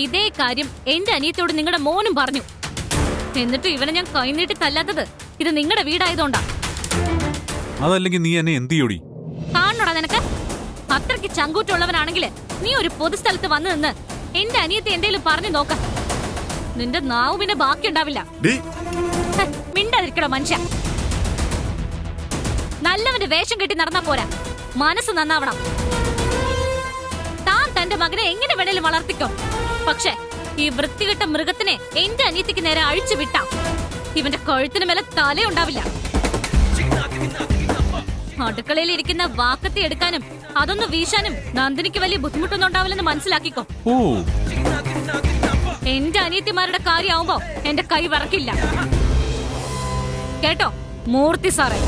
ഇതേ കാര്യം എന്റെ അനിയത്തോട് നിങ്ങളുടെ മോനും പറഞ്ഞു. എന്നിട്ട് ഇവനെ ഞാൻ കൈനീട്ടി തല്ലാത്തത് ഇത് നിങ്ങളുടെ വീടായതുകൊണ്ടാ. അതല്ലെങ്കിൽ നീ എന്നെ എന്ത് ചെയ്യോടി? കാണണോടാ നിനക്ക്? അത്രയ്ക്ക് ചങ്കൂറ്റുള്ളവനാണെങ്കിൽ നീ ഒരു പൊതുസ്ഥലത്ത് വന്നു നിന്ന് എന്റെ അനിയത്തെ എന്തേലും പറഞ്ഞു നോക്ക. നിന്റെ നാവ് പിന്നെ ബാക്കിയുണ്ടാവില്ല. മിണ്ടാതിരിക്കടോ മനുഷ്യ. നല്ലവന്റെ വേഷം കെട്ടി നടന്നാ പോരാ, മനസ്സ് നന്നാവണം. താൻ തന്റെ മകനെ എങ്ങനെ വേണേലും വളർത്തിക്കോ. പക്ഷെ ഈ വൃത്തികെട്ട മൃഗത്തിനെ എന്റെ അനിയത്തിക്ക് നേരെ അഴിച്ചു വിട്ടാ ഇവന്റെ കഴുത്തിന് മേലെ തലയുണ്ടാവില്ല. അടുക്കളയിൽ ഇരിക്കുന്ന വാക്കത്തി എടുക്കാനും അതൊന്ന് വീശാനും നന്ദിനിക്ക് വലിയ ബുദ്ധിമുട്ടൊന്നും ഉണ്ടാവില്ലെന്ന് മനസ്സിലാക്കിക്കോ. എന്റെ അനിയത്തിമാരുടെ കാര്യമാവുമ്പോ എന്റെ കൈ വിറക്കില്ല കേട്ടോ മൂർത്തി സാറേ.